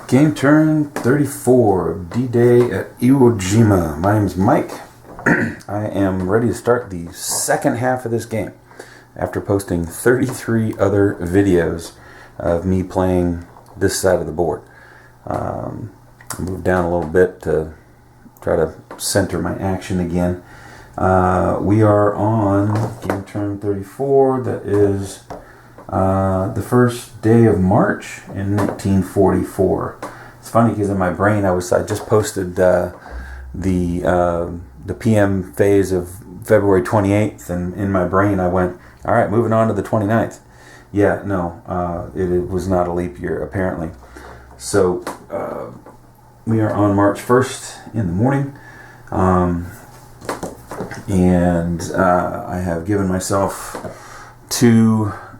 Game turn 34 of D-Day at Iwo Jima. My name is Mike. I am ready to start the second half of this game after posting 33 other videos of me playing this side of the board. I moved down a little bit to try to center my action again. We are on game turn 34. That is the first day of March in 1944. It's funny because in my brain I just posted the PM phase of February 28th, and in my brain I went, all right, moving on to the 29th. Yeah, no, it was not a leap year apparently. So we are on March 1st in the morning, and I have given myself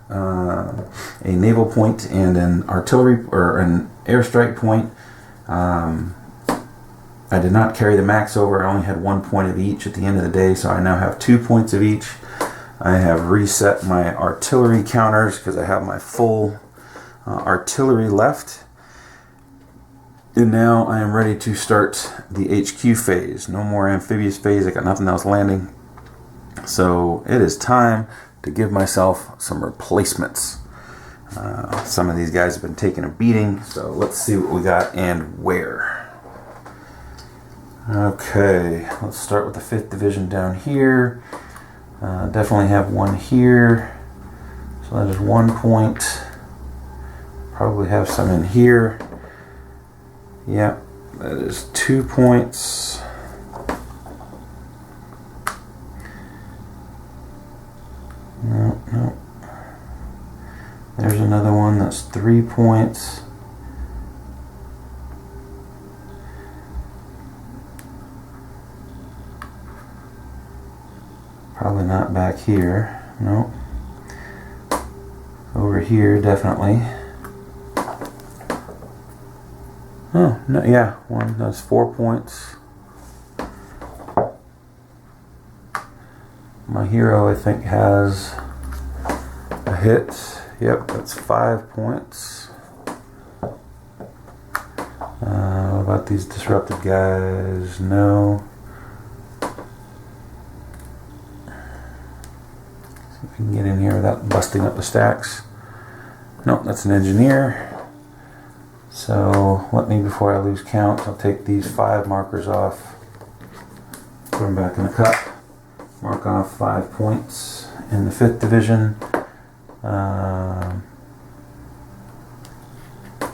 a naval point and an artillery or an airstrike point. I did not carry the max over. I only had 1 point of each at the end of the day, so I now have 2 points of each. I have reset my artillery counters because I have my full artillery left. And now I am ready to start the HQ phase. No more amphibious phase. I got nothing else landing. So it is time to give myself some replacements. Some of these guys have been taking a beating, so let's see what we got and where. Okay, let's start with the 5th Division down here. Definitely have one here, so that is 1 point. Probably have some in here. Yep, that is 2 points. No. There's another one that's 3 points. Probably not back here. Nope. Over here, definitely. Oh, no, yeah, one. That's 4 points. My hero, I think, has a hit. Yep, that's 5 points. What about these disrupted guys? No. See if we can get in here without busting up the stacks. Nope, that's an engineer. So let me, before I lose count, I'll take these 5 markers off, put them back in the cup, mark off 5 points in the 5th Division.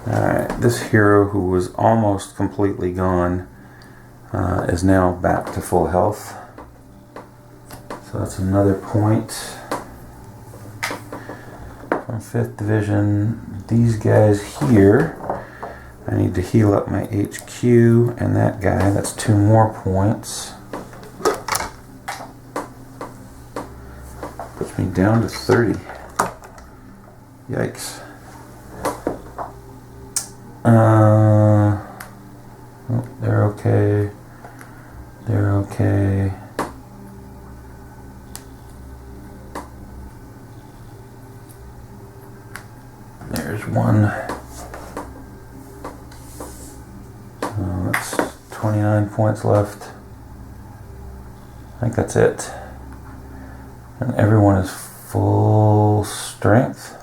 Alright, this hero who was almost completely gone is now back to full health. So that's another point. From 5th Division, these guys here, I need to heal up my HQ and that guy. That's 2 more points. Puts me down to 30. Yikes. Oh, they're okay. They're okay. There's one. So that's 29 points left. I think that's it. And everyone is full strength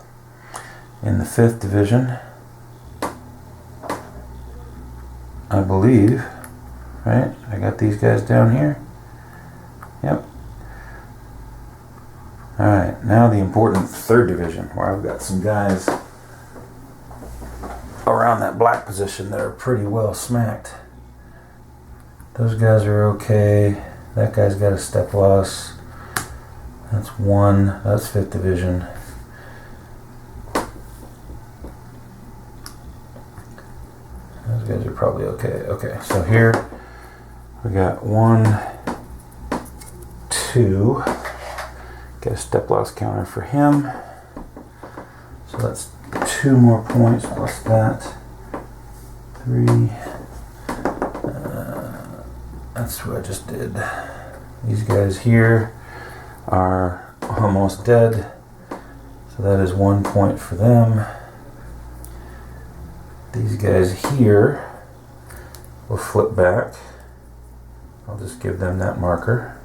in the 5th Division, I believe, right? I got these guys down here. Yep. Alright, now the important 3rd Division, where I've got some guys around that black position that are pretty well smacked. Those guys are okay. That guy's got a step loss. That's 1. That's 5th Division. Those guys are probably okay. Okay, so here we got 1, 2. Get a step loss counter for him. So that's 2 more points plus that. 3. That's what I just did. These guys here are almost dead. So that is 1 point for them. These guys here will flip back. I'll just give them that marker.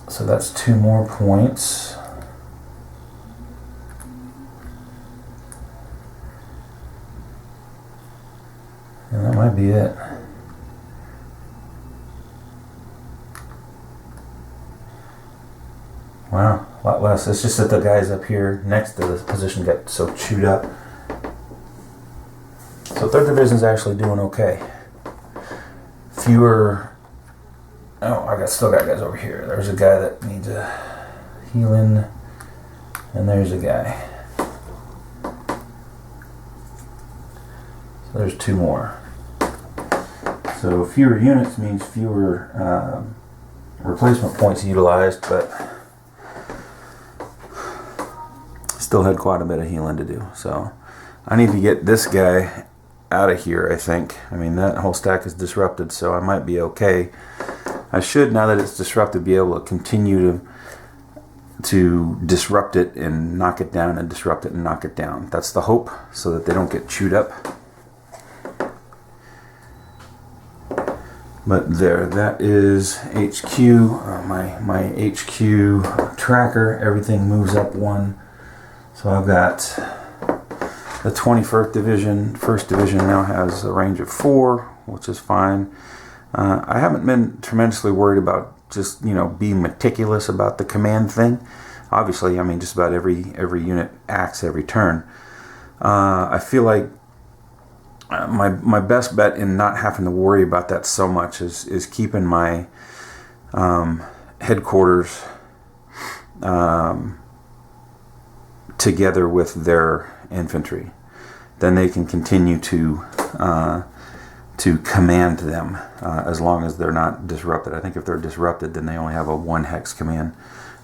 So that's 2 more points. And that might be it. Wow, a lot less. It's just that the guys up here next to the position got so chewed up. So 3rd Division's actually doing okay. Fewer. Oh, still got guys over here. There's a guy that needs a healing, and there's a guy. So there's 2 more. So fewer units means fewer replacement points utilized, but still had quite a bit of healing to do. So I need to get this guy out of here, I think. I mean, that whole stack is disrupted, so I might be okay. I should, now that it's disrupted, be able to continue to disrupt it and knock it down and disrupt it and knock it down. That's the hope, so that they don't get chewed up. But there, that is HQ, my HQ tracker. Everything moves up 1. So I've got the 21st Division. 1st Division now has a range of 4, which is fine. I haven't been tremendously worried about just, being meticulous about the command thing. Obviously, I mean, just about every unit acts every turn. I feel like my best bet in not having to worry about that so much is keeping my headquarters together with their infantry. Then they can continue to command them as long as they're not disrupted. I think if they're disrupted, then they only have a 1 hex command,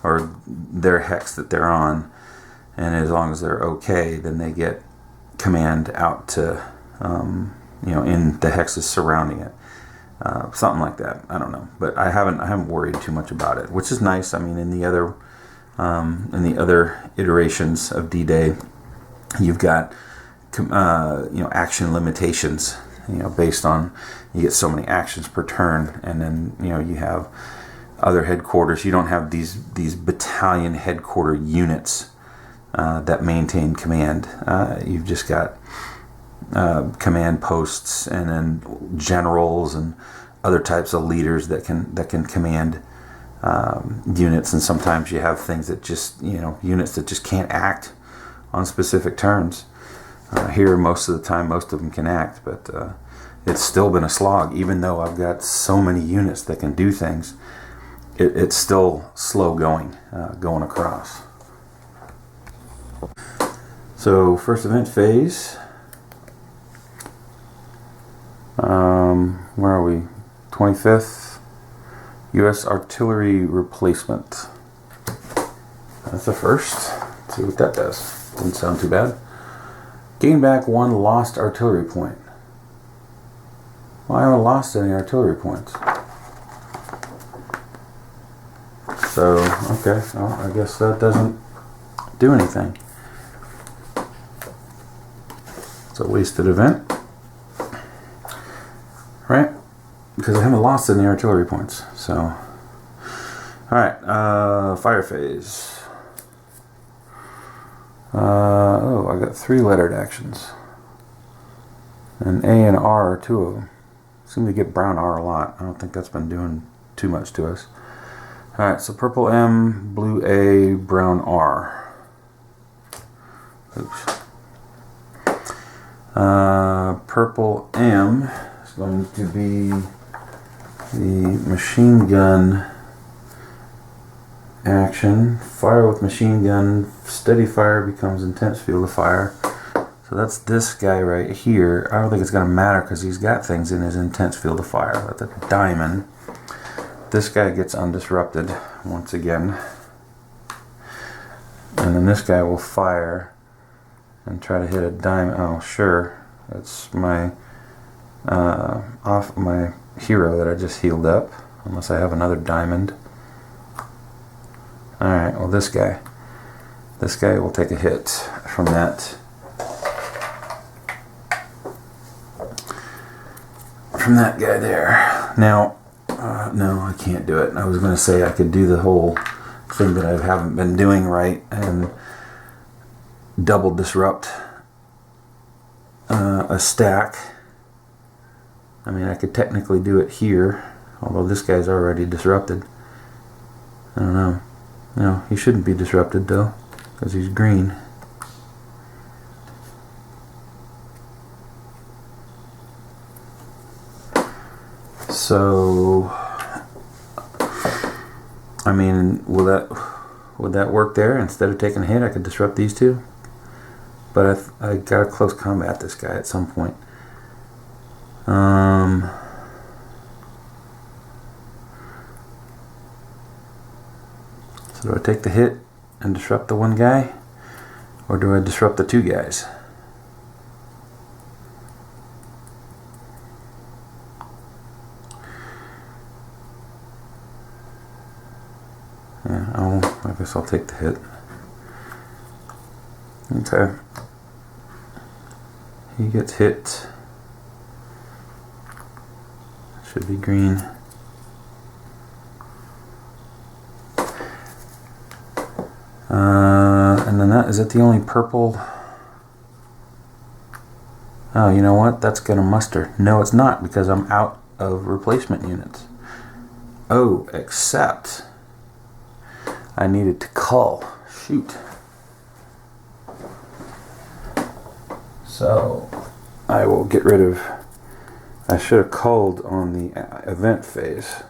or their hex that they're on, and as long as they're okay, then they get command out to in the hexes surrounding it, something like that. I don't know, but I haven't worried too much about it, which is nice. I mean, in the other iterations of D-Day, you've got action limitations, based on, you get so many actions per turn, and then you have other headquarters. You don't have these battalion headquarter units that maintain command. You've just got command posts, and then generals and other types of leaders that can command units. And sometimes you have things that just units that just can't act on specific turns. Here, most of the time, most of them can act, but it's still been a slog. Even though I've got so many units that can do things, it's still slow going across. So, first event phase. Where are we? 25th. U.S. artillery replacement. That's the first. Let's see what that does. Didn't sound too bad. Gain back 1 lost artillery point. Well, I haven't lost any artillery points. So, okay. Well, I guess that doesn't do anything. It's a wasted event. Right? Because I haven't lost any artillery points. So, alright. Fire phase. Oh, I got 3 lettered actions. And A and R are 2 of them. Seem to get brown R a lot. I don't think that's been doing too much to us. Alright, so purple M, blue A, brown R. Oops. Purple M is going to be the machine gun action. Fire with machine gun, steady fire becomes intense field of fire. So that's this guy right here. I don't think it's going to matter because he's got things in his intense field of fire. That's a diamond. This guy gets undisrupted once again. And then this guy will fire and try to hit a diamond. Oh, sure. That's my my hero that I just healed up. Unless I have another diamond. Alright, well this guy will take a hit from that guy there. Now, no, I can't do it. I was going to say I could do the whole thing that I haven't been doing right and double disrupt a stack. I mean, I could technically do it here, although this guy's already disrupted. I don't know. No, he shouldn't be disrupted though, because he's green. So, I mean, would that work there? Instead of taking a hit, I could disrupt these two. But I got to close combat this guy at some point. So do I take the hit and disrupt the one guy, or do I disrupt the two guys? Yeah, I guess I'll take the hit. Okay. He gets hit. Should be green. And then is that the only purple? Oh, you know what? That's gonna muster. No, it's not, because I'm out of replacement units. Oh, except I needed to cull. Shoot. So I will get rid of. I should have culled on the event phase.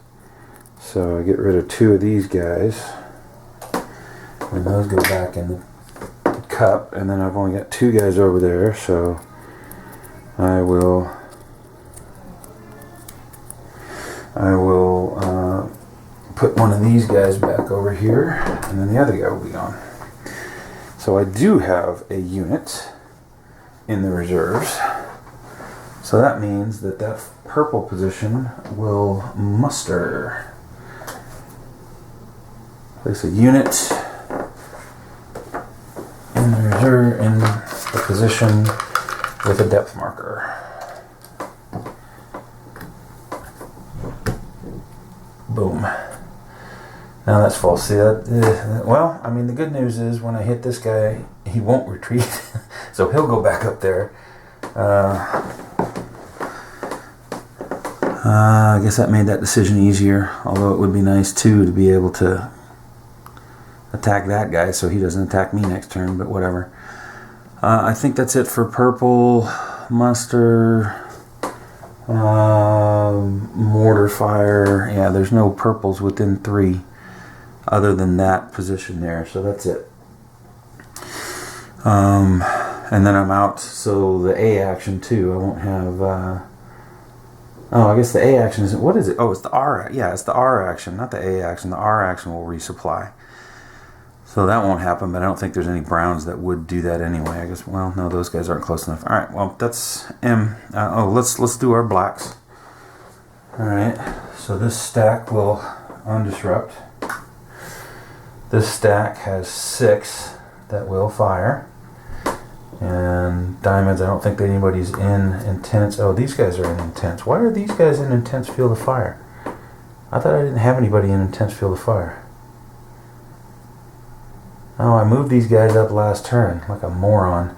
So I get rid of 2 of these guys. And those go back in the cup, and then I've only got 2 guys over there, so I will put one of these guys back over here, and then the other guy will be gone. So I do have a unit in the reserves, so that means that purple position will muster. Place a unit in the reserve in the position with a depth marker. Boom. Now that's false. See that? Well, I mean, the good news is when I hit this guy, he won't retreat, so he'll go back up there. I guess that made that decision easier. Although it would be nice too to be able to attack that guy so he doesn't attack me next turn, but whatever. I think that's it for purple. Muster, mortar fire. Yeah, there's no purples within 3 other than that position there, so that's it. And then I'm out, so the A action too. I won't have. Oh, I guess the A action isn't. What is it? Oh, it's the R. Yeah, it's the R action, not the A action. The R action will resupply. So that won't happen, but I don't think there's any browns that would do that anyway. I guess, well, no, those guys aren't close enough. All right, well, that's M. Let's do our blacks. All right, so this stack will undisrupt. This stack has 6 that will fire. And diamonds, I don't think that anybody's in intense. Oh, these guys are in intense. Why are these guys in intense field of fire? I thought I didn't have anybody in intense field of fire. Oh, I moved these guys up last turn like a moron.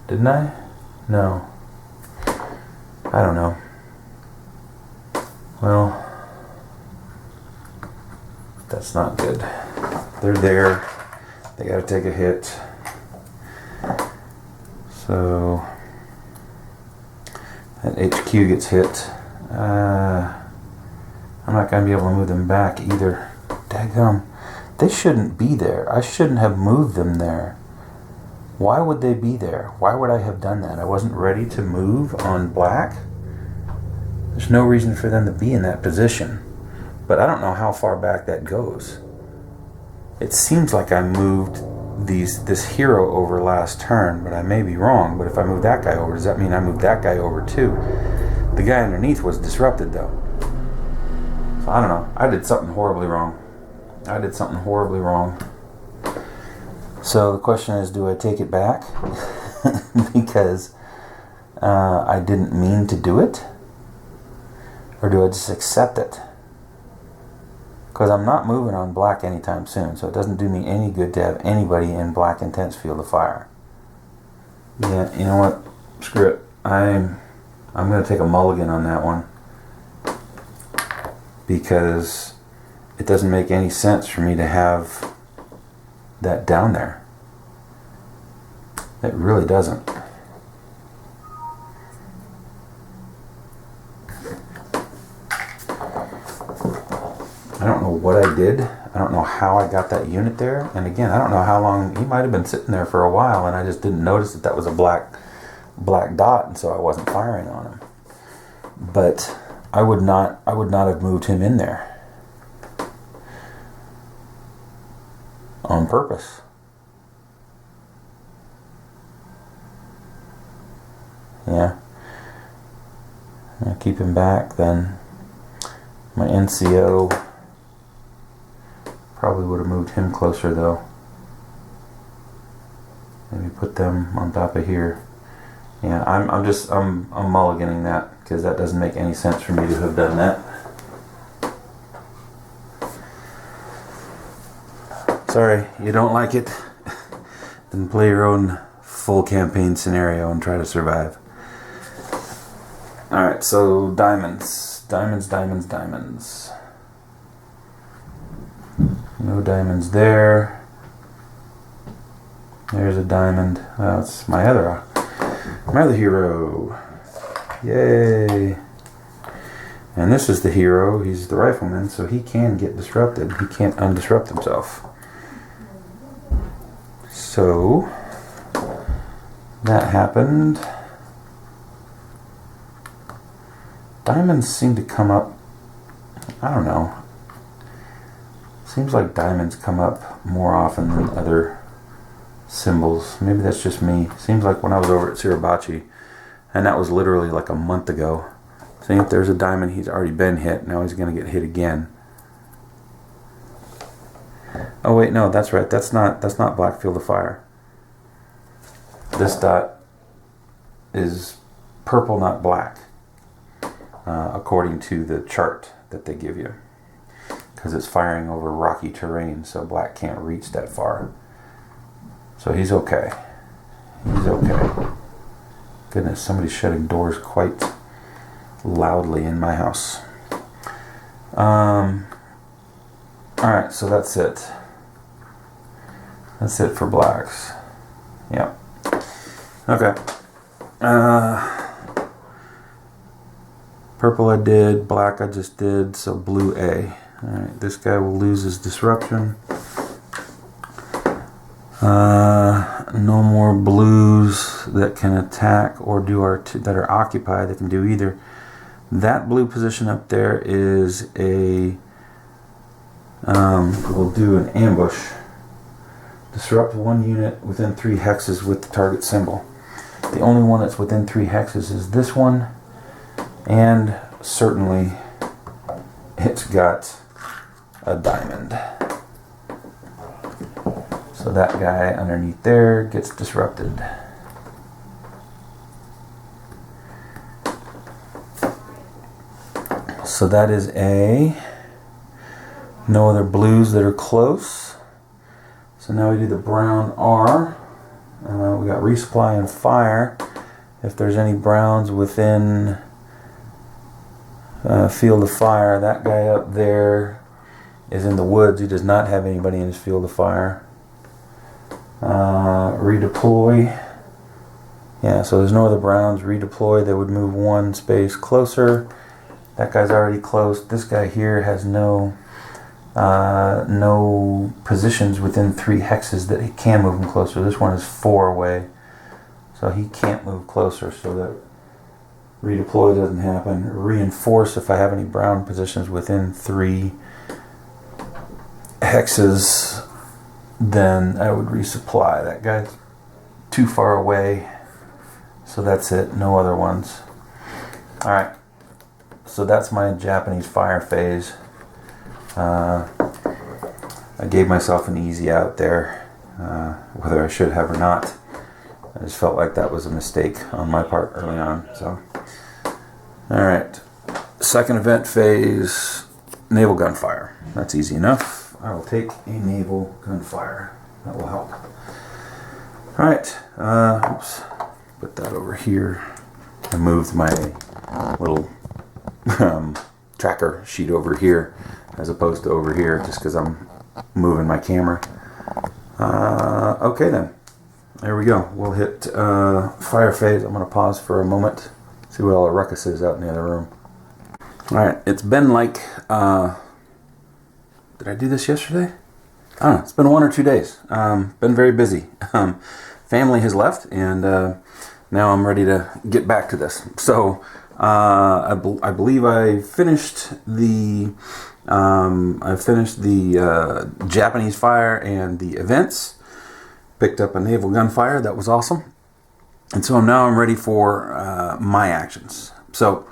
Didn't I? No. I don't know. Well, that's not good. They're there. They gotta take a hit. So that HQ gets hit. I'm not gonna be able to move them back either. Daggum. They shouldn't be there. I shouldn't have moved them there. Why would they be there? Why would I have done that? I wasn't ready to move on black. There's no reason for them to be in that position. But I don't know how far back that goes. It seems like I moved this hero over last turn, but I may be wrong. But if I move that guy over, does that mean I moved that guy over too? The guy underneath was disrupted though. So I don't know. I did something horribly wrong. So the question is, do I take it back because I didn't mean to do it? Or do I just accept it? Because I'm not moving on black anytime soon, so it doesn't do me any good to have anybody in black intense field of fire. Yeah, you know what? Screw it. I'm going to take a mulligan on that one. Because it doesn't make any sense for me to have that down there. It really doesn't. I don't know what I did. I don't know how I got that unit there. And again, I don't know how long. He might have been sitting there for a while and I just didn't notice that was a black dot, and so I wasn't firing on him. But I would not have moved him in there on purpose. Yeah. I'll keep him back then. My NCO probably would have moved him closer though. Maybe put them on top of here. Yeah, I'm mulliganing that because that doesn't make any sense for me to have done that. Sorry, you don't like it? Then play your own full campaign scenario and try to survive. Alright, so diamonds. Diamonds. No diamonds there. There's a diamond. That's my other hero. Yay. And this is the hero. He's the rifleman, so he can get disrupted. He can't undisrupt himself. So that happened. Diamonds seem to come up, I don't know. Seems like diamonds come up more often than other symbols. Maybe that's just me. Seems like when I was over at Suribachi, and that was literally like a month ago. See, if there's a diamond, he's already been hit. Now he's going to get hit again. Oh wait, no, that's right. That's not black field of fire. This dot is purple, not black, according to the chart that they give you, because it's firing over rocky terrain, so black can't reach that far. So he's okay. He's okay. Goodness, somebody's shutting doors quite loudly in my house. Alright, so that's it. That's it for blacks. Yep. Okay. Purple I did, black I just did, so blue A. Alright, this guy will lose his disruption. No more blues that can attack or do that are occupied. That can do either. That blue position up there is a we'll do an ambush. Disrupt one unit within 3 hexes with the target symbol. The only one that's within 3 hexes is this one, and certainly it's got a diamond. So that guy underneath there gets disrupted. So that is A. No other blues that are close. So now we do the brown R. We got resupply and fire. If there's any browns within field of fire, that guy up there is in the woods. He does not have anybody in his field of fire. Redeploy. Yeah, so there's no other browns. Redeploy, they would move 1 space closer. That guy's already close. This guy here has no positions within 3 hexes that he can move him closer. This one is 4 away, so he can't move closer, so that redeploy doesn't happen. Reinforce, if I have any brown positions within 3 hexes, then I would resupply. That guy's too far away, so that's it. No other ones. Alright, so that's my Japanese fire phase. I gave myself an easy out there. whether I should have or not. I just felt like that was a mistake on my part early on. So, all right, second event phase, naval gunfire. That's easy enough. I will take a naval gunfire. That will help. All right, oops, put that over here. I moved my little tracker sheet over here as opposed to over here just because I'm moving my camera. Okay then, there we go. We'll hit fire phase. I'm going to pause for a moment, see what all the ruckus is out in the other room. Alright, it's been like, did I do this yesterday? I don't know, it's been 1 or 2 days. Been very busy. Family has left, and now I'm ready to get back to this. So, I believe I finished the Japanese fire and the events. Picked up a naval gunfire. That was awesome. And so now I'm ready for my actions. So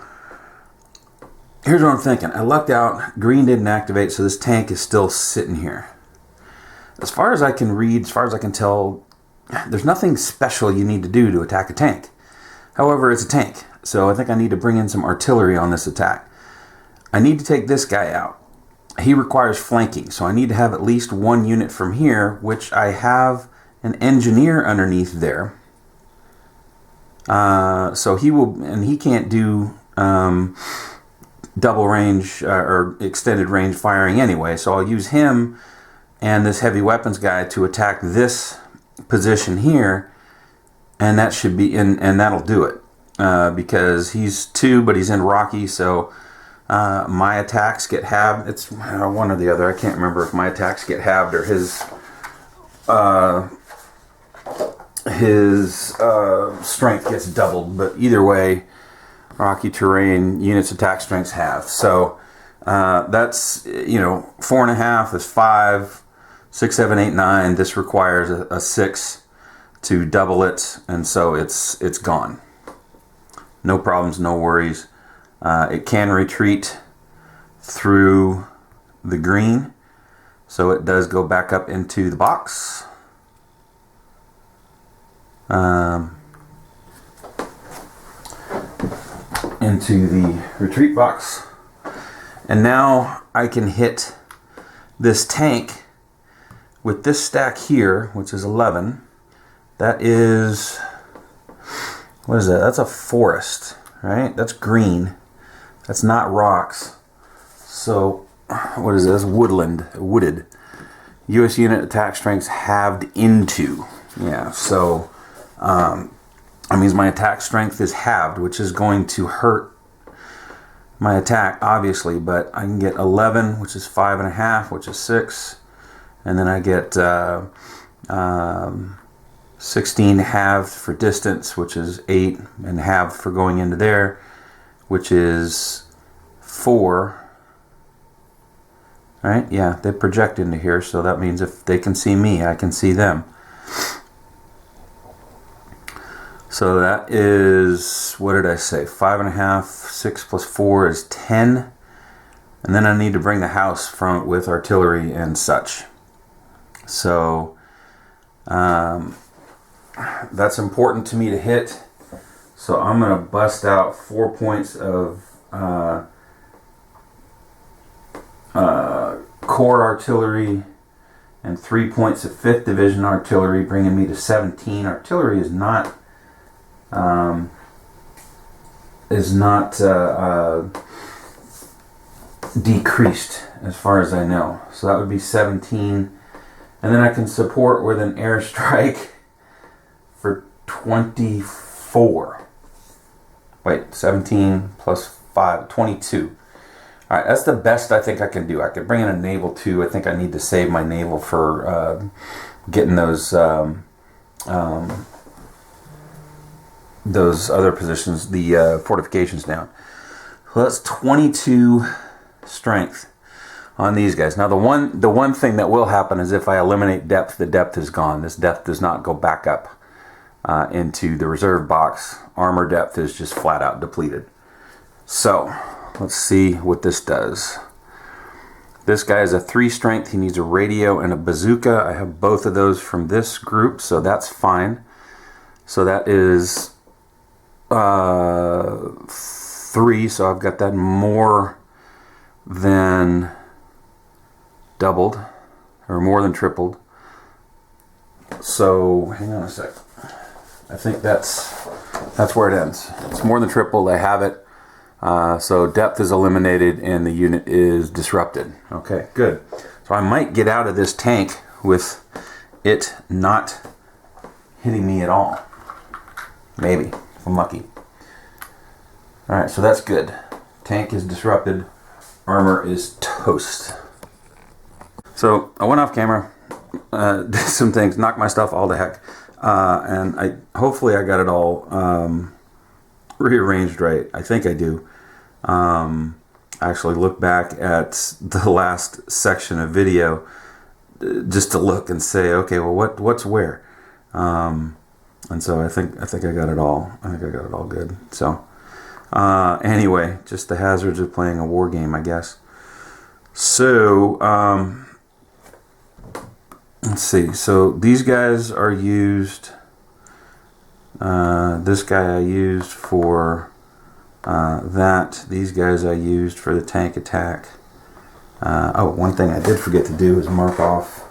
here's what I'm thinking. I lucked out. Green didn't activate, so this tank is still sitting here. As far as I can read, as far as I can tell, there's nothing special you need to do to attack a tank. However, it's a tank, so I think I need to bring in some artillery on this attack. I need to take this guy out. He requires flanking, so I need to have at least 1 unit from here, which I have an engineer underneath there. So he will, and he can't do double range or extended range firing anyway, so I'll use him and this heavy weapons guy to attack this position here, and that should be in, and that'll do it, because he's 2 but he's in Rocky, so my attacks get halved. It's one or the other. I can't remember if my attacks get halved or his strength gets doubled, but either way, Rocky terrain units attack strengths halved. So that's, 4.5 is 5, 6, 7, 8, 9. This requires a 6 to double it, and so it's gone. No problems, no worries. It can retreat through the green, so it does go back up into the box. Into the retreat box, and now I can hit this tank with this stack here, which is 11. That is, what is that? That's a forest, right? That's green. That's not rocks. So what is this? Woodland, wooded. U.S. unit attack strengths halved into. Yeah, so that means my attack strength is halved, which is going to hurt my attack, obviously, but I can get 11, which is 5.5, which is 6, and then I get 16 halved for distance, which is 8, and halved for going into there, which is 4. Right? Yeah, they project into here, so that means if they can see me, I can see them. So that is, what did I say? 5.5, 6 plus 4 is 10. And then I need to bring the house from with artillery and such. So that's important to me to hit. So I'm going to bust out 4 points of core artillery and 3 points of 5th Division artillery, bringing me to 17. Artillery is not decreased as far as I know. So that would be 17. And then I can support with an airstrike for 24. Wait, 17 plus 5, 22. Alright, that's the best I think I can do. I could bring in a naval too. I think I need to save my naval for getting those other positions, the fortifications down. So that's 22 strength on these guys. Now the one thing that will happen is if I eliminate depth, the depth is gone. This depth does not go back up into the reserve box. Armor depth is just flat out depleted. So let's see what this does. This guy is a 3 strength. He needs a radio and a bazooka. I have both of those from this group, so that's fine. So that is 3, so I've got that more than doubled, or more than tripled. So hang on a sec. I think that's where it ends. It's more than tripled. I have it. So depth is eliminated and the unit is disrupted. Okay, good. So I might get out of this tank with it not hitting me at all. Maybe, if I'm lucky. Alright, so that's good. Tank is disrupted. Armor is toast. So I went off camera, did some things, knocked my stuff all to heck. And hopefully I got it all rearranged right. I think I do. I actually looked back at the last section of video just to look and say, okay, well, what's where? And so I think I got it all. I think I got it all good. So anyway, just the hazards of playing a war game, I guess. So let's see. So these guys are used. This guy I used for that. These guys I used for the tank attack. Oh, one thing I did forget to do is mark off.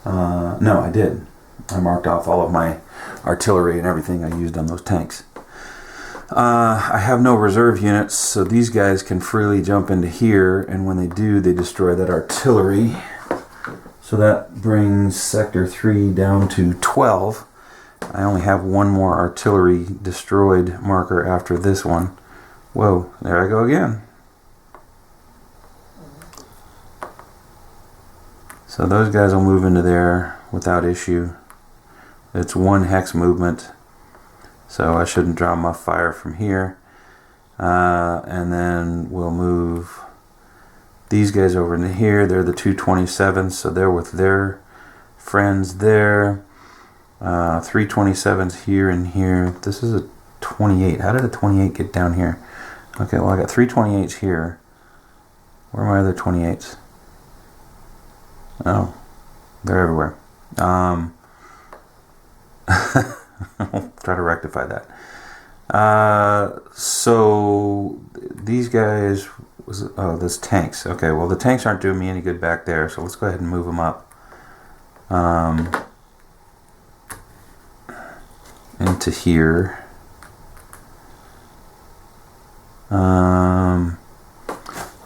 No, I did. I marked off all of my artillery and everything I used on those tanks. I have no reserve units, so these guys can freely jump into here, and when they do, they destroy that artillery. So that brings Sector 3 down to 12. I only have one more artillery destroyed marker after this one. Whoa, there I go again. So those guys will move into there without issue. It's 1 hex movement, so I shouldn't draw my fire from here. And then we'll move these guys over into here. They're the 227s, so they're with their friends there. 327s here and here. This is a 28. How did a 28 get down here? Okay, well I got 328s here. Where are my other 28s? Oh, they're everywhere. I'll try to rectify that. So these guys this tanks. Okay, well the tanks aren't doing me any good back there, so let's go ahead and move them up into here.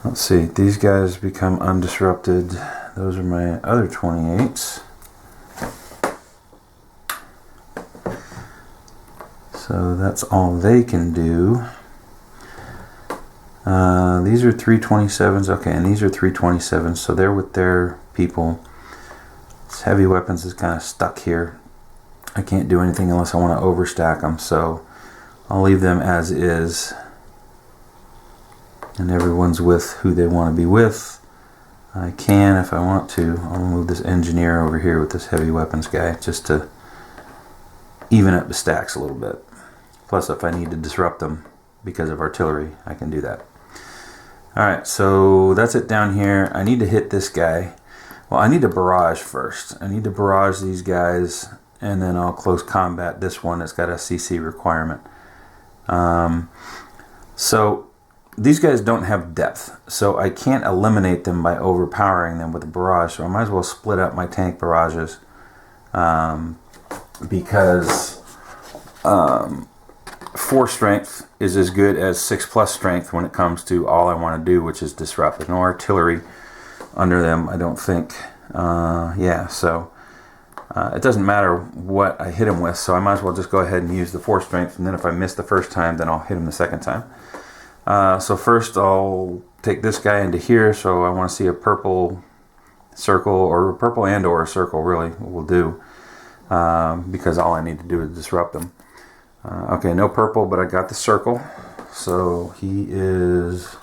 Let's see, these guys become undisrupted. Those are my other 28s. So that's all they can do. These are 327s. Okay, and these are 327s, so they're with their people. This heavy weapons is kind of stuck here. I can't do anything unless I want to overstack them, so I'll leave them as is. And everyone's with who they want to be with. I can, if I want to, I'll move this engineer over here with this heavy weapons guy just to even up the stacks a little bit. Plus, if I need to disrupt them because of artillery, I can do that. Alright, so that's it down here. I need to hit this guy. Well, I need to barrage first. I need to barrage these guys, and then I'll close combat this one that's got a CC requirement. So these guys don't have depth, so I can't eliminate them by overpowering them with a barrage, so I might as well split up my tank barrages because 4 strength is as good as 6+ strength when it comes to all I want to do, which is disrupt. There's no artillery under them, I don't think. Yeah, so it doesn't matter what I hit him with, so I might as well just go ahead and use the 4 strength, and then if I miss the first time, then I'll hit him the second time. So first I'll take this guy into here, so I want to see a purple circle, or purple and or a circle really will do, because all I need to do is disrupt them. Okay, no purple, but I got the circle, so he is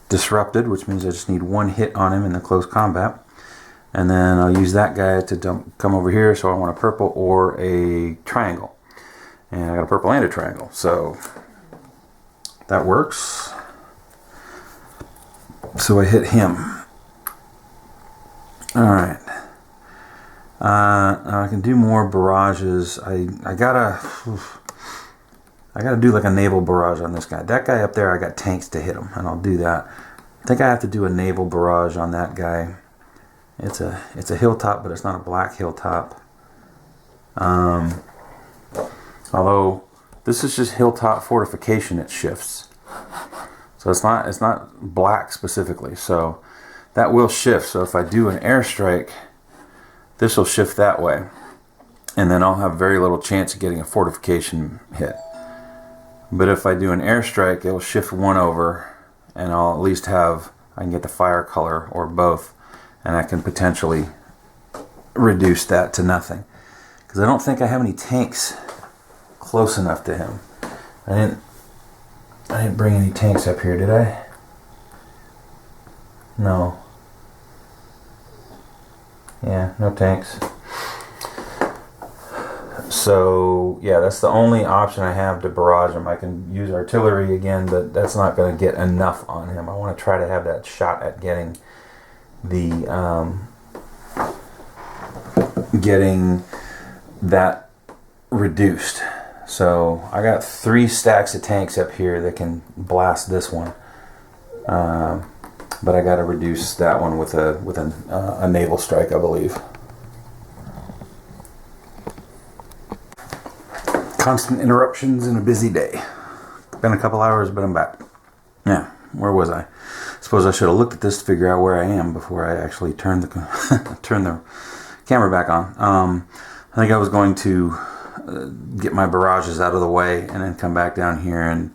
disrupted, which means I just need 1 hit on him in the close combat. And then I'll use that guy to come over here, so I want a purple or a triangle. And I got a purple and a triangle, so that works. So I hit him. Alright. I can do more barrages. I gotta do like a naval barrage on this guy. That guy up there, I got tanks to hit him, and I'll do that. I think I have to do a naval barrage on that guy. It's a hilltop, but it's not a black hilltop. Although this is just hilltop fortification, it shifts. So it's not black specifically. So that will shift. So if I do an airstrike, this will shift that way, and then I'll have very little chance of getting a fortification hit. But if I do an airstrike, it will shift one over, and I'll at least I can get the fire color or both, and I can potentially reduce that to nothing. Because I don't think I have any tanks close enough to him. I didn't bring any tanks up here, did I? No. Yeah, no tanks. So, yeah, that's the only option I have to barrage him. I can use artillery again, but that's not going to get enough on him. I want to try to have that shot at getting that reduced. So I got 3 stacks of tanks up here that can blast this one, but I got to reduce that one with a naval strike, I believe. Constant interruptions and a busy day. Been a couple hours, but I'm back. Yeah, where was I? Suppose I should have looked at this to figure out where I am before I actually turned the turn the camera back on. I think I was going to get my barrages out of the way and then come back down here and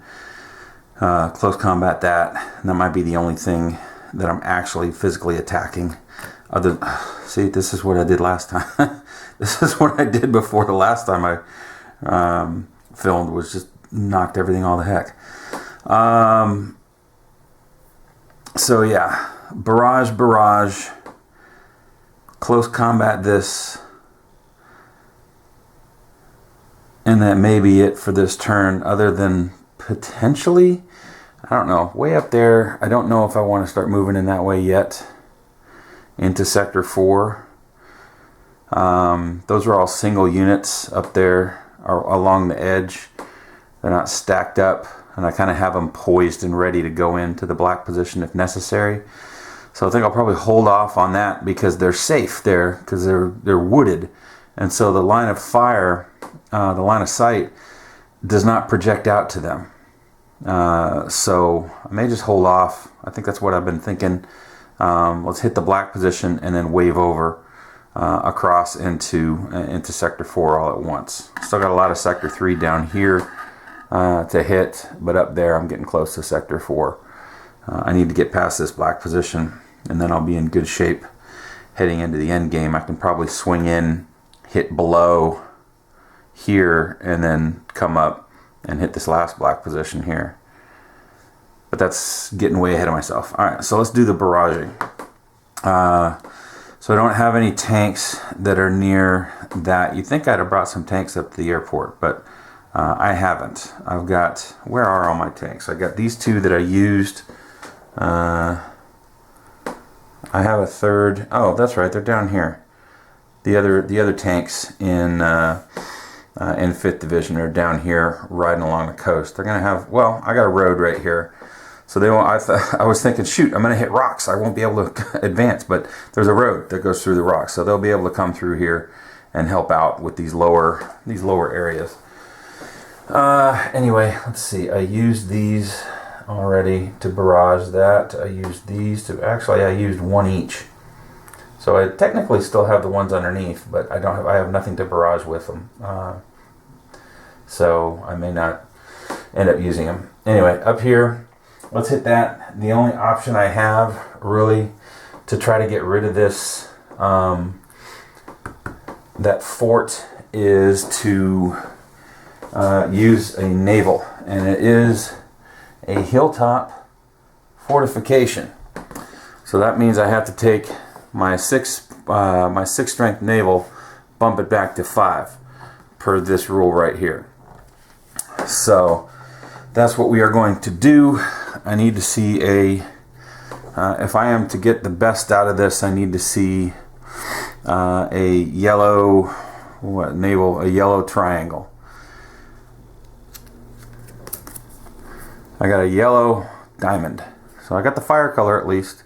close combat that. And that might be the only thing that I'm actually physically attacking. See, this is what I did last time. This is what I did before the last time I filmed, was just knocked everything all the heck. So yeah, barrage, close combat this, and that may be it for this turn, other than potentially, I don't know, way up there. I don't know if I want to start moving in that way yet into Sector 4. Those are all single units up there along the edge. They're not stacked up, and I kind of have them poised and ready to go into the black position if necessary. So I think I'll probably hold off on that because they're safe there, because they're wooded, and so the line of fire, the line of sight, does not project out to them. So I may just hold off. I think that's what I've been thinking. Let's hit the black position and then wave over across into Sector 4 all at once. Still got a lot of Sector 3 down here to hit, but up there I'm getting close to Sector 4. I need to get past this black position, and then I'll be in good shape heading into the end game. I can probably swing in, hit below here, and then come up and hit this last black position here. But that's getting way ahead of myself. Alright, so let's do the barraging. So I don't have any tanks that are near that. You'd think I'd have brought some tanks up to the airport, but I haven't. I've got, where are all my tanks? I got these 2 that I used. I have a third. Oh, that's right, they're down here. The other tanks in 5th Division are down here riding along the coast. They're gonna have, well, I got a road right here. So they won't. I was thinking, shoot, I'm going to hit rocks. I won't be able to advance, but there's a road that goes through the rocks, so they'll be able to come through here and help out with these lower areas. Anyway, let's see. I used these already to barrage that. I used these to, actually, I used 1 each. So I technically still have the ones underneath, but I have nothing to barrage with them. So I may not end up using them. Anyway, up here. Let's hit that. The only option I have, really, to try to get rid of this, that fort, is to use a naval. And it is a hilltop fortification. So that means I have to take my 6 strength naval, bump it back to 5, per this rule right here. So that's what we are going to do. I need to see if I am to get the best out of this, I need to see a yellow, a yellow triangle. I got a yellow diamond. So I got the fire color at least.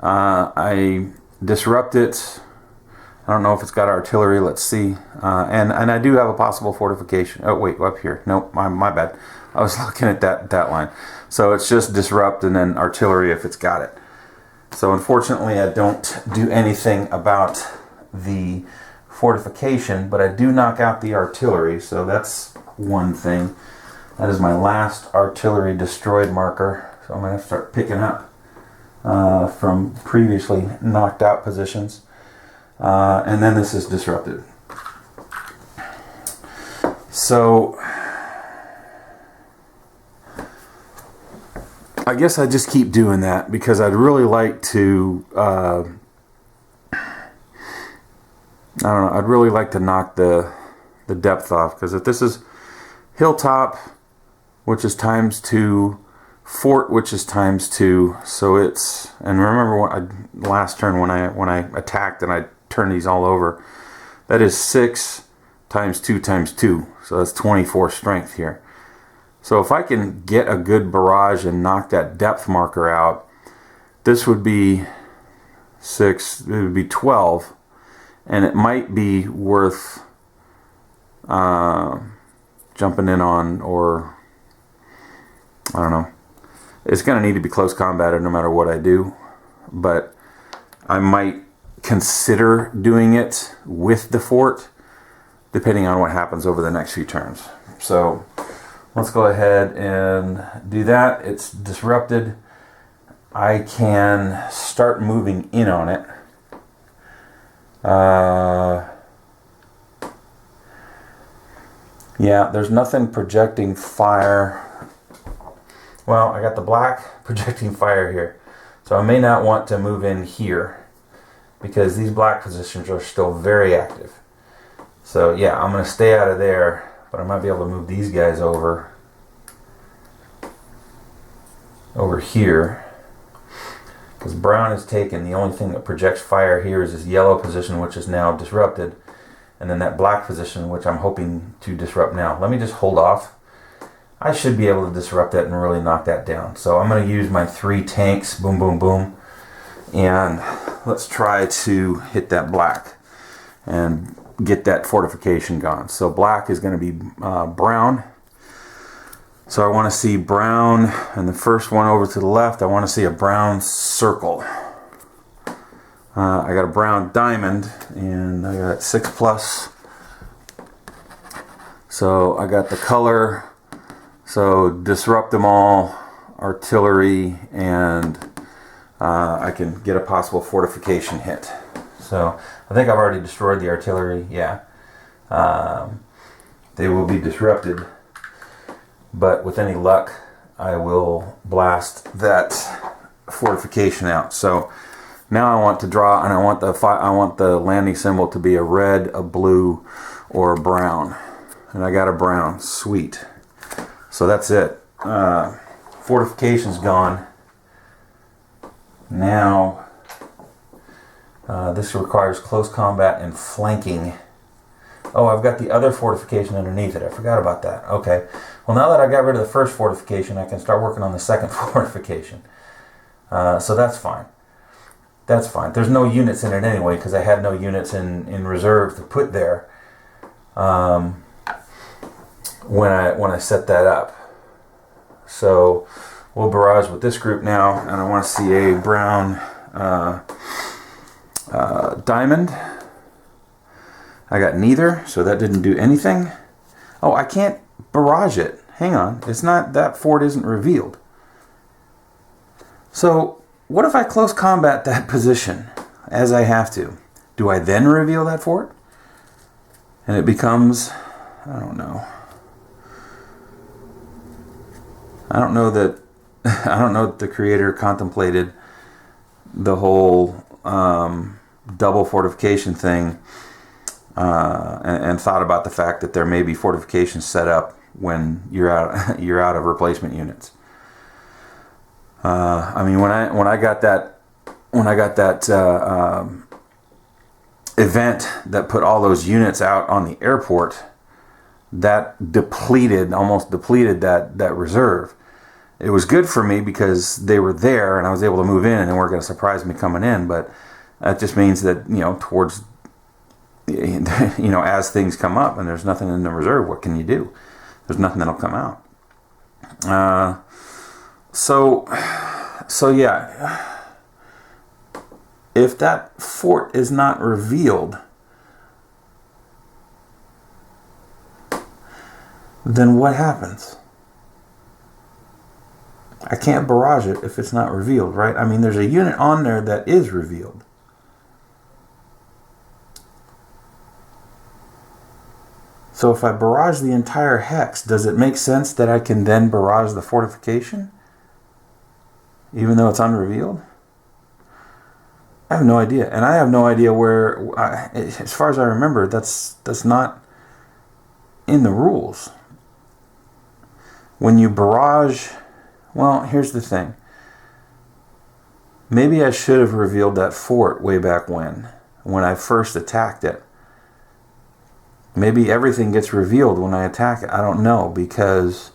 I disrupt it. I don't know if it's got artillery. Let's see. And I do have a possible fortification. Oh wait, up here. Nope, my bad. I was looking at that line. So it's just disrupt and then artillery if it's got it. So unfortunately I don't do anything about the fortification, but I do knock out the artillery. So that's one thing. That is my last artillery destroyed marker. So I'm going to have to start picking up from previously knocked out positions. And then this is disrupted. So I guess I just keep doing that because I'd really like to, I don't know, I'd really like to knock the depth off, because if this is hilltop, which is ×2, fort, which is ×2, so it's, and remember when last turn when I attacked and I turned these all over, that is 6 × 2 × 2, so that's 24 strength here. So if I can get a good barrage and knock that depth marker out, this would be 6, it would be 12, and it might be worth jumping in on, or I don't know. It's going to need to be close combated no matter what I do, but I might consider doing it with the fort depending on what happens over the next few turns. So let's go ahead and do that. It's disrupted. I can start moving in on it. Yeah, there's nothing projecting fire. Well, I got the black projecting fire here. So I may not want to move in here because these black positions are still very active. So yeah, I'm going to stay out of there, but I might be able to move these guys over here. Because brown is taken, the only thing that projects fire here is this yellow position, which is now disrupted. And then that black position, which I'm hoping to disrupt now. Let me just hold off. I should be able to disrupt that and really knock that down. So I'm going to use my 3 tanks, boom, boom, boom. And let's try to hit that black and get that fortification gone. So black is going to be brown. So I want to see brown, and the first one over to the left, I want to see a brown circle. I got a brown diamond, and I got 6+. So I got the color. So disrupt them all, artillery, and I can get a possible fortification hit. So I think I've already destroyed the artillery. Yeah, they will be disrupted, but with any luck, I will blast that fortification out. So now I want to draw, and I want the landing symbol to be a red, a blue, or a brown. And I got a brown. Sweet. So that's it. Fortification's gone. Now, this requires close combat and flanking. Oh, I've got the other fortification underneath it. I forgot about that. Okay. Well, now that I got rid of the first fortification, I can start working on the second fortification. So that's fine. That's fine. There's no units in it anyway, because I had no units in reserve to put there. When I set that up. So we'll barrage with this group now, and I want to see a brown diamond. I got neither, so that didn't do anything. Oh, I can't barrage it. Hang on, it's not, that fort isn't revealed. So what if I close combat that position as I have to? Do I then reveal that fort? And it becomes, I don't know. I don't know that the creator contemplated the whole double fortification thing and thought about the fact that there may be fortifications set up when you're out of replacement units. I mean, when I got that event that put all those units out on the airport, that almost depleted that reserve. It was good for me because they were there and I was able to move in and they weren't going to surprise me coming in, but that just means that, towards, as things come up and there's nothing in the reserve, what can you do? There's nothing that'll come out. So yeah, if that fort is not revealed, then what happens? I can't barrage it if it's not revealed, right? I mean, there's a unit on there that is revealed. So if I barrage the entire hex, does it make sense that I can then barrage the fortification? Even though it's unrevealed? I have no idea. And I have no idea where, as far as I remember, that's not in the rules. When you barrage, well, here's the thing. Maybe I should have revealed that fort way back when I first attacked it. Maybe everything gets revealed when I attack it. I don't know, because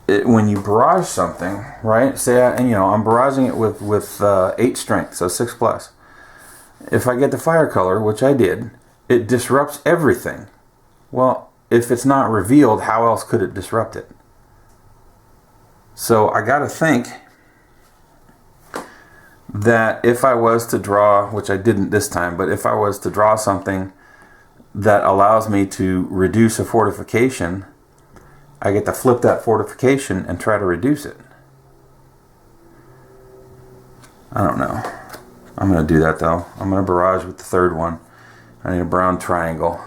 when you barrage something, right? Say, I'm barraging it with 8 strength, so 6+. If I get the fire color, which I did, it disrupts everything. Well, if it's not revealed, how else could it disrupt it? So I got to think that if I was to draw, which I didn't this time, but if I was to draw something that allows me to reduce a fortification, I get to flip that fortification and try to reduce it. I don't know. I'm going to do that though. I'm going to barrage with the third one. I need a brown triangle.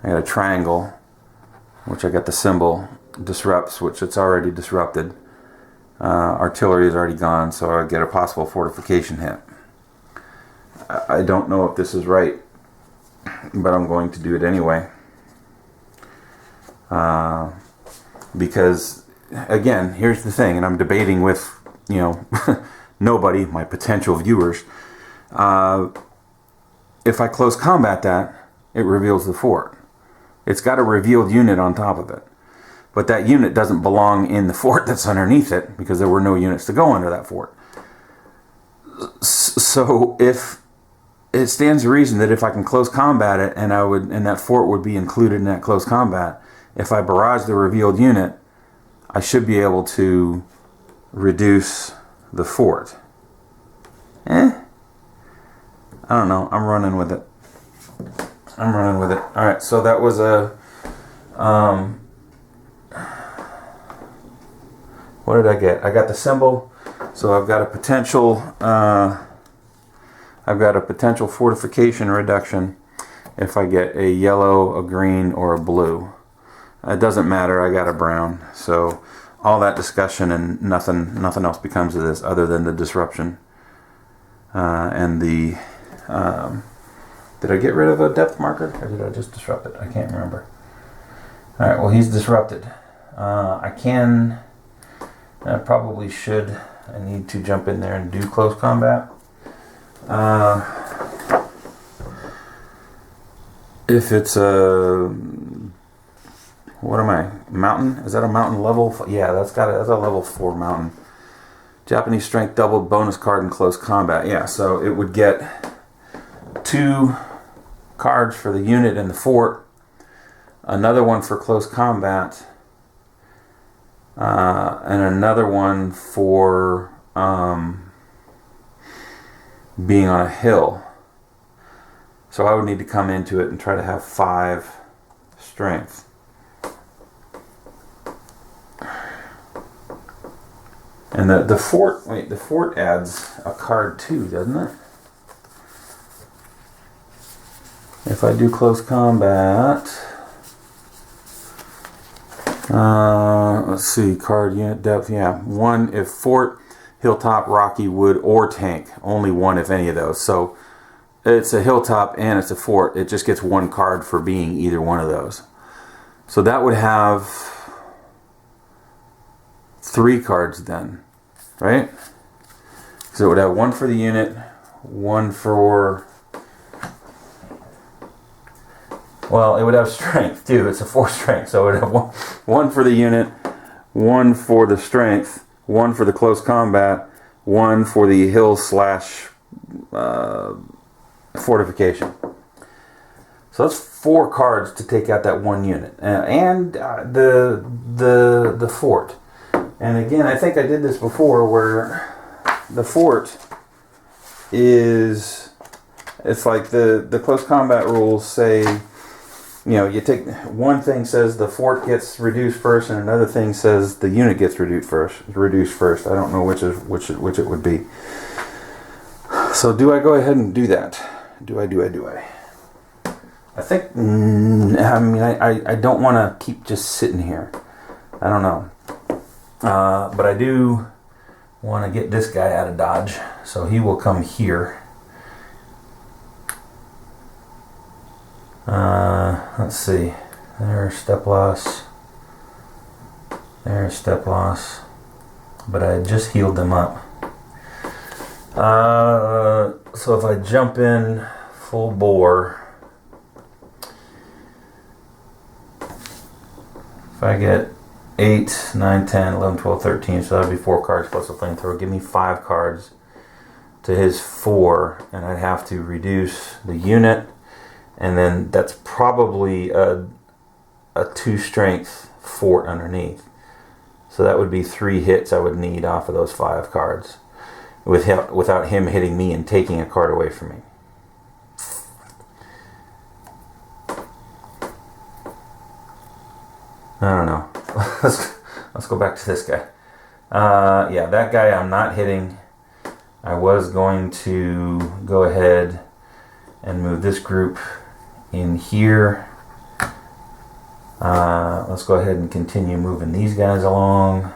I got a triangle, which I got the symbol disrupts, which it's already disrupted. Artillery is already gone, so I get a possible fortification hit. I don't know if this is right, but I'm going to do it anyway. Because, again, here's the thing, and I'm debating with, nobody, my potential viewers. If I close combat that, it reveals the fort. It's got a revealed unit on top of it. But that unit doesn't belong in the fort that's underneath it, because there were no units to go under that fort. So if it stands to reason that if I can close combat it, and that fort would be included in that close combat, if I barrage the revealed unit, I should be able to reduce the fort. I don't know. I'm running with it. All right, so that was a what did I get? I got the symbol, so I've got a potential fortification reduction if I get a yellow, a green, or a blue. It doesn't matter. I got a brown, so all that discussion and nothing else becomes of this other than the disruption and the. Did I get rid of a depth marker, or did I just disrupt it? I can't remember. All right. Well, he's disrupted. I probably should. I need to jump in there and do close combat. If it's a, what am I? Mountain? Is that a mountain level? Yeah, that's a level 4 mountain. Japanese strength doubled, bonus card in close combat. Yeah, so it would get 2 cards for the unit in the fort, another one for close combat, and another one for being on a hill. So I would need to come into it and try to have 5 strength. And the fort adds a card too, doesn't it? If I do close combat, let's see, card unit depth, yeah. 1 if fort, hilltop, rocky, wood, or tank. Only 1 if any of those. So it's a hilltop and it's a fort. It just gets 1 card for being either one of those. So that would have 3 cards then, right? So it would have 1 for the unit, 1 for Well, it would have strength too. It's a 4 strength, so it would have one for the unit, 1 for the strength, 1 for the close combat, 1 for the hill slash fortification. So that's 4 cards to take out that 1 unit, and the fort. And again, I think I did this before, where the fort is, it's like the close combat rules say, you know, you take one thing says the fort gets reduced first, and another thing says the unit gets reduced first. I don't know which it would be. So do I go ahead and do that? Do I? I think, I mean, I don't want to keep just sitting here. I don't know. But I do want to get this guy out of Dodge. So he will come here. Let's see. There's step loss. There's step loss. But I just healed them up. So if I jump in full bore, if I get 8, 9, 10, 11, 12, 13, so that would be 4 cards plus a flamethrower. Give me 5 cards to his 4, and I'd have to reduce the unit, and then that's probably a 2 strength fort underneath. So that would be 3 hits I would need off of those 5 cards, without him hitting me and taking a card away from me. I don't know. Let's go back to this guy. Yeah, that guy I'm not hitting. I was going to go ahead and move this group in here. Let's go ahead and continue moving these guys along.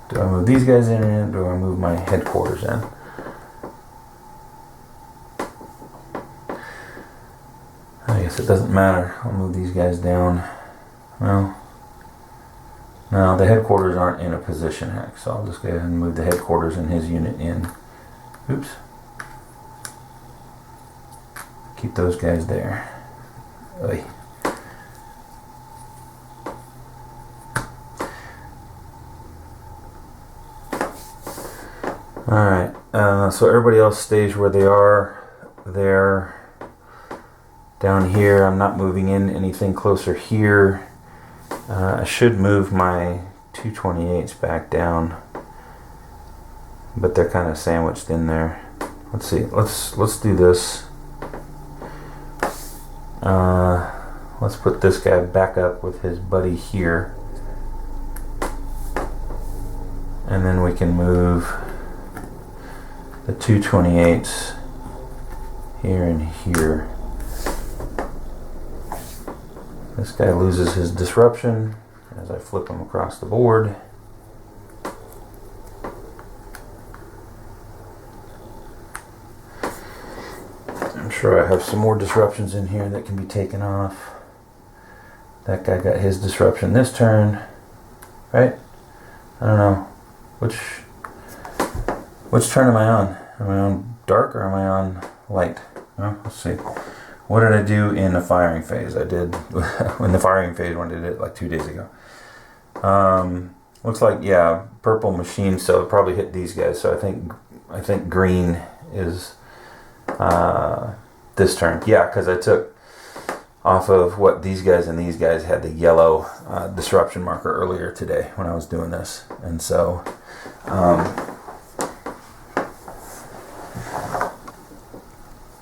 Do I move these guys in, or do I move my headquarters in? I guess it doesn't matter. I'll move these guys down. Well, no, the headquarters aren't in a position heck, so I'll just go ahead and move the headquarters and his unit in. Oops. Keep those guys there. Oy. Alright, so everybody else stays where they are. There. Down here, I'm not moving in anything closer here. I should move my 228s back down, but they're kind of sandwiched in there. Let's see. Let's do this. Let's put this guy back up with his buddy here, and then we can move the 228s here and here. This guy loses his disruption as I flip him across the board. I'm sure I have some more disruptions in here that can be taken off. That guy got his disruption this turn, right? I don't know. Which turn am I on? Am I on dark or am I on light? Oh, let's see. What did I do in the firing phase? I did in the firing phase when I did it like 2 days ago. Looks like, yeah, purple machine, so it probably hit these guys. So I think green is this turn. Yeah, because I took off of what these guys and these guys had the yellow disruption marker earlier today when I was doing this, and so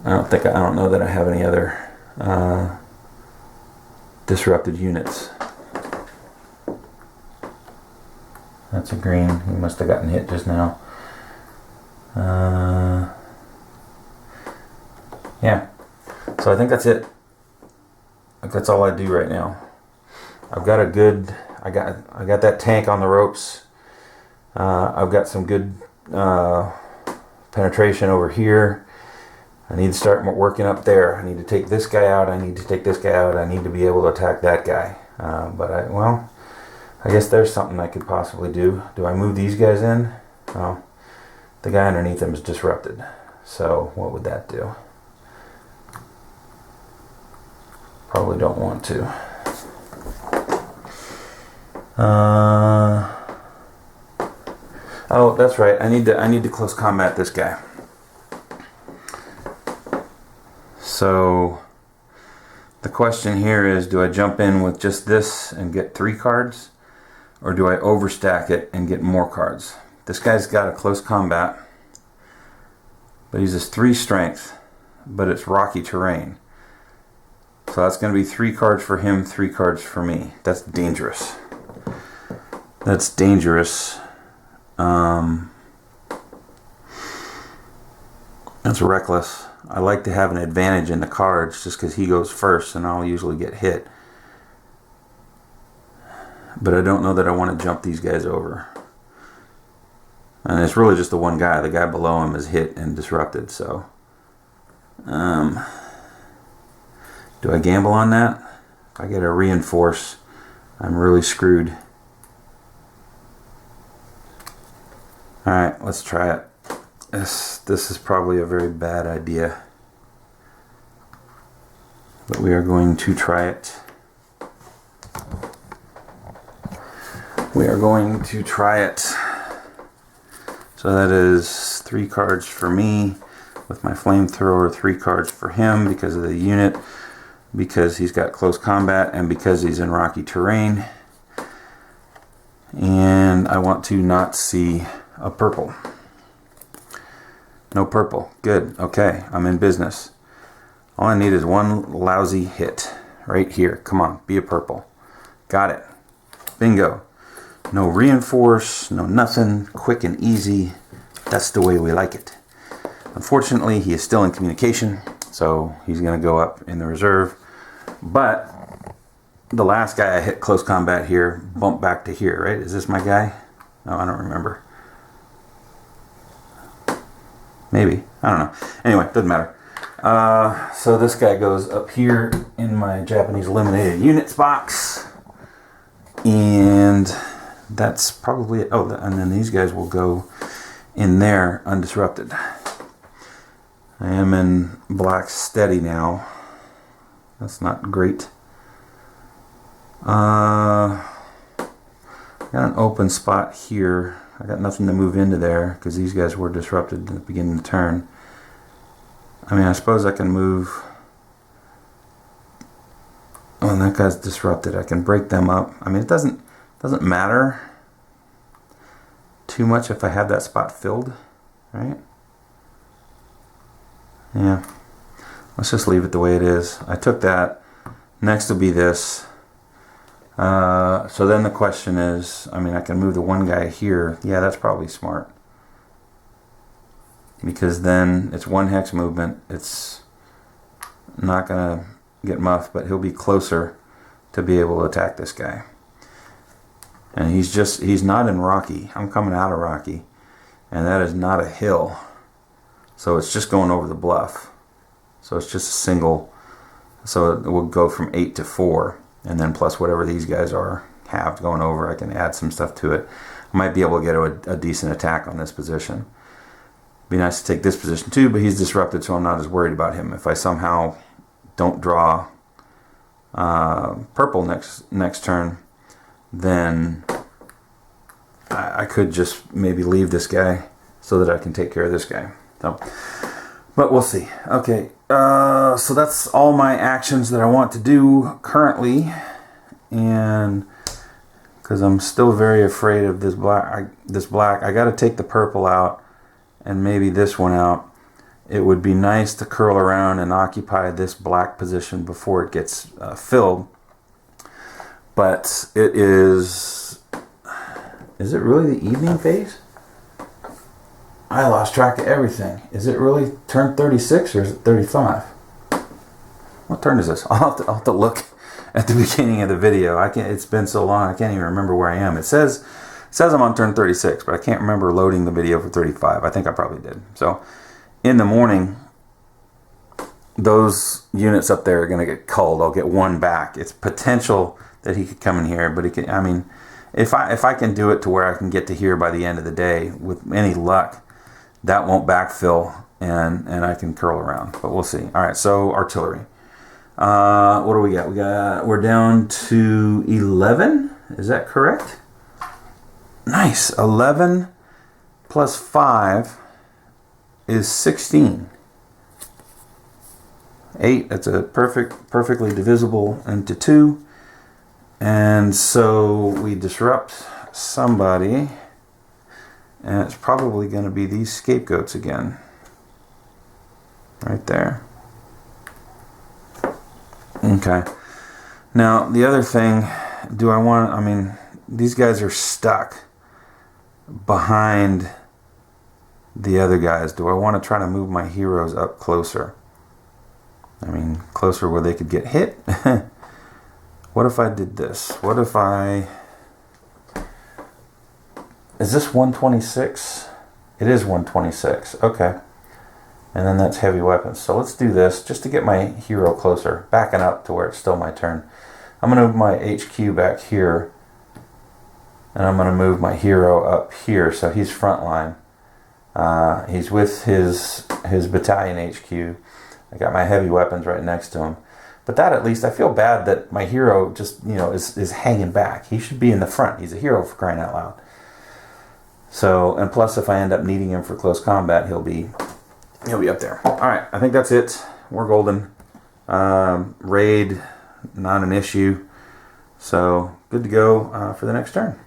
I don't know that I have any other disrupted units. That's a green. He must have gotten hit just now. Yeah. So I think that's it. Like that's all I do right now. I've got a good. I got that tank on the ropes. I've got some good penetration over here. I need to start working up there. I need to take this guy out. I need to take this guy out. I need to be able to attack that guy. Well, I guess there's something I could possibly do. Do I move these guys in? Well, the guy underneath them is disrupted. So what would that do? Probably don't want to. Oh, that's right. I need to close combat this guy. So the question here is, do I jump in with just this and get 3 cards? Or do I overstack it and get more cards? This guy's got a close combat, but he's just 3 strength, but it's rocky terrain. So that's going to be 3 cards for him, 3 cards for me. That's dangerous. That's dangerous. That's reckless. I like to have an advantage in the cards just because he goes first and I'll usually get hit. But I don't know that I want to jump these guys over. And it's really just the one guy. The guy below him is hit and disrupted. So, do I gamble on that? If I get a reinforce, I'm really screwed. Alright, let's try it. This is probably a very bad idea. But we are going to try it. We are going to try it. So that is 3 cards for me with my flamethrower, 3 cards for him because of the unit, because he's got close combat, and because he's in rocky terrain. And I want to not see a purple. No purple. Good. Okay, I'm in business. All I need is one lousy hit right here. Come on, be a purple. Got it. Bingo. No reinforce, no nothing. Quick and easy. That's the way we like it. Unfortunately, he is still in communication, so he's going to go up in the reserve. But the last guy I hit close combat here bumped back to here, right? Is this my guy? No, I don't remember. Maybe. I don't know. Anyway, doesn't matter. So this guy goes up here in my Japanese eliminated units box. And that's probably it. Oh, and then these guys will go in there undisrupted. I am in black steady now. That's not great. Got an open spot here. I got nothing to move into there because these guys were disrupted at the beginning of the turn. I mean, I suppose I can move. Oh, and that guy's disrupted. I can break them up. I mean, it doesn't matter too much if I have that spot filled, right? Yeah. Let's just leave it the way it is. I took that. Next will be this. So then the question is, I mean, I can move the one guy here. Yeah, that's probably smart. Because then it's 1 hex movement. It's not going to get muffed, but he'll be closer to be able to attack this guy. And he's not in rocky. I'm coming out of rocky. And that is not a hill. So it's just going over the bluff. So it's just a single. So it will go from 8 to 4. And then plus whatever these guys are halved going over, I can add some stuff to it. I might be able to get a decent attack on this position. Be nice to take this position too, but he's disrupted, so I'm not as worried about him. If I somehow don't draw purple next turn, then I could just maybe leave this guy so that I can take care of this guy. So, but we'll see. Okay, so that's all my actions that I want to do currently, and because I'm still very afraid of this black, I got to take the purple out and maybe this one out. It would be nice to curl around and occupy this black position before it gets filled. But it is it really the evening phase? I lost track of everything. Is it really turn 36 or is it 35? What turn is this? I'll have to look at the beginning of the video. It's been so long I can't even remember where I am. It says I'm on turn 36, but I can't remember loading the video for 35. I think I probably did. So in the morning, those units up there are going to get culled. I'll get one back. It's potential that he could come in here, but he can. I mean, if I can do it to where I can get to here by the end of the day, with any luck, that won't backfill, and I can curl around. But we'll see. All right, so artillery. What do we got? We're down to 11. Is that correct? Nice. 11 plus 5 is 16. 8. That's a perfectly divisible into 2. And so we disrupt somebody, and it's probably going to be these scapegoats again. Right there. Okay. Now, the other thing, I mean, these guys are stuck behind the other guys. Do I want to try to move my heroes up closer? I mean, closer where they could get hit? What if I did this? What if is this 126? It is 126. Okay. And then that's heavy weapons. So let's do this just to get my hero closer, backing up to where it's still my turn. I'm going to move my HQ back here, and I'm going to move my hero up here so he's front line. He's with his battalion HQ. I got my heavy weapons right next to him. But that, at least, I feel bad that my hero just, is hanging back. He should be in the front. He's a hero, for crying out loud. So, and plus, if I end up needing him for close combat, he'll be up there. All right, I think that's it. We're golden. Raid, not an issue. So, good to go for the next turn.